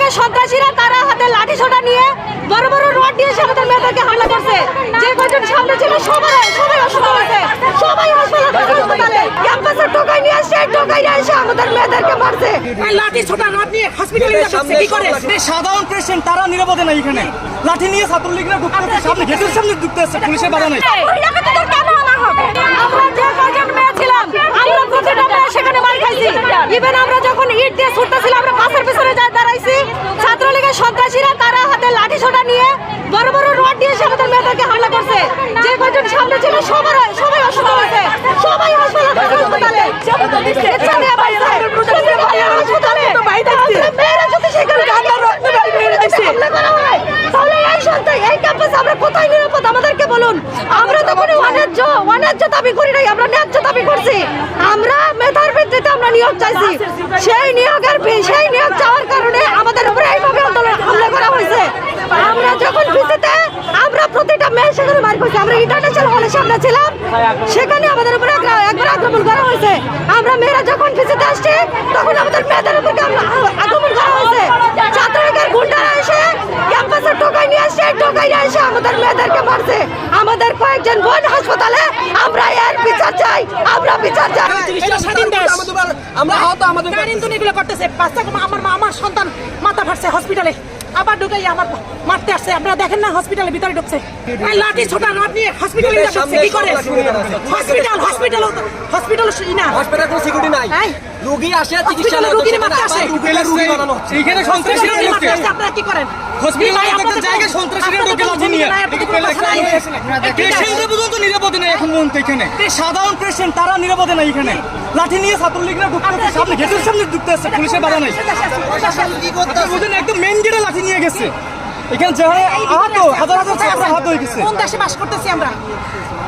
ছাত্রলীগের সন্ত্রাসীরা তারা হাতে লাঠি ছোটা নিয়ে বড় বড় রড দিয়ে এসে আমাদের মেয়েদেরকে হামলা করছে। যে কয়জন সামনে ছিল সবাই অসুস্থ হয়েছে, সবাই হাসপাতালে ক্যাম্পাসে টোকাই নিয়ে আসছে, টোকাই নিয়ে এসে আমাদের মেয়েদেরকে মারছে। লাঠি ছোটা রড নিয়ে হসপিটালে যাচ্ছে কি করে? সাধারণ পেশেন্ট তারা নিরাপদে না, এখানে লাঠি নিয়ে ছাত্রলীগরা ঢুকতে সামনে গেটের সামনে ঢুকতে আসছে, পুলিশের বাধা নাই। আমরা যে কয়জন মেয়ে ছিলাম আমরা প্রতিটা মেয়ে সেখানে মার খাইছি। ইভেন আমরা যখন ইট দিয়ে ছুটতেছিলাম আমরা বাসের পিছনে যায় দাঁড়াইছি, ছাত্রলীগের সন্ত্রাসীরা তারা হাতে লাঠি ছোটা নিয়ে বড় বড় রড দিয়ে এসে আমাদের মেয়েদেরকে হামলা করছে। যে কয়জন সামনে ছিল সবাই অসুস্থ হয়েছে, সবাই হাসপাতালে মেয়েরা যদি সেখানে তাহলে এই ক্যাম্পাসে আমরা কোথায় নিরাপদ? আমাদেরকে বলুন। আমরা তো কোনো অন্যায্য দাবি করি নাই, আমরা ন্যায্য দাবি করছি। আমরা মেধার ভিত্তিতে আমরা নিয়োগ চাইছি, সেই নিয়োগ চাওয়ার কারণে আমাদের উপরে এইভাবে হামলা করা হয়েছে। আমরা যখন ভিত্তিতে আমরা প্রতিটা মেয়ে সেখানে মার করছি, আমরা ইন্টারন্যাশনাল হলের সামনে ছিলাম, সেখানে আমাদের উপরে একবার আক্রমণ করা হয়েছে। আমরা মেয়েরা যখন ভিত্তিতে আসছি তখন আমাদের মেয়েদের উপরে আক্রমণ করা হয়েছে। ছাত্রলীগের গুন্ডারা এসে ক্যাম্পাসে টোকাই নিয়ে আসছে, টোকাই নিয়ে এসে আমাদের মেয়েদেরকে মারছে। আমাদের কয়েকজন বোন হাসপাতালে, আমরা এর বিচার চাই, আমরা বিচার চাই। আমরা হয়তো আমাদের এগুলো করতেছে। আমার সন্তান মাথা ফাটছে হসপিটালে, আবার ঢুকাই আমার মারতে আসছে। আপনারা দেখেন না হসপিটালের ভিতরে ঢুকছে, লাঠি ছোটা রড নিয়ে হসপিটালে যাচ্ছে কি করে? হসপিটাল না, হসপিটালে কোনো সিকিউরিটি নাই, রোগী আসে চিকিৎসা নেয়, রোগীর মারতে আসে। এইখানে সন্ত্রাসীরা ঢুকে আপনারা কি করেন? হসপিটালে একটা জায়গায় সন্ত্রাসীরা ঢুকে লাঠি নিয়ে পেশেন্টরা পর্যন্ত নিরাপদে না এখন পর্যন্ত। এখানে সাধারণ পেশেন্ট তারা নিরাপদে না, এখানে লাঠি নিয়ে ছাত্রলীগরা ঢুকতে সামনে গেটের সামনে ঢুকতে আসছে, পুলিশের বাধা নাই। একদম মেন গেটে লাঠি নিয়ে গেছে। এখানে আহত হাজার ছাত্র আহত হয়ে গেছে। কোন দেশে বাস করতেছি আমরা?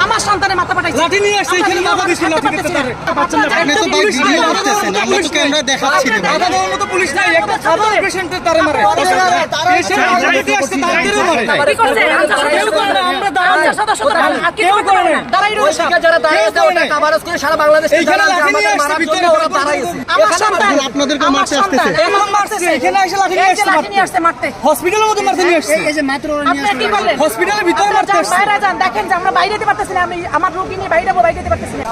আমার সন্তানের মাথা পাঠাইছে, লাঠি নিয়ে আসছে, এখানে মাথা দিচ্ছে লাঠি দিতে তারে। আপনি তো পুলিশ ভিডিও করতেছেন, আমরা তো ক্যামেরা দেখাচ্ছি। দাদা দেওয়ার মতো পুলিশ নাই, একটা সাধারণ পেশেন্টের তারে মারে। পেশেন্ট হাসপাতালে আসছে তাদেরও মারে। কি করছে? কেউ করে না, আমরা দাঁড়াই কেউ করে না, দাঁড়াই রয়েছে। যারা দাঁড়িয়ে আছে ওটা কভারেজ করে সারা বাংলাদেশ এইখানে লাঠি নিয়ে আসছে, ভিতরে ওরা দাঁড়াইছে। আমার সন্তান আপনাদেরকে মারতে আসতেছে। এখন মারছে, এখানে এসে লাঠি নিয়ে আসছে লাঠি নিয়ে আসছে মারতে। হসপিটালের মধ্যে মারতে নিয়ে আসছে। আপনারা কি করলেন? হসপিটালের ভিতরে মারতে আসছে। বাইরে যান, দেখেন যে আমরা বাইরে যেতে পারতেছি না। আমি আমার রোগী নিয়ে বাইরে যেতে পারতেছি না।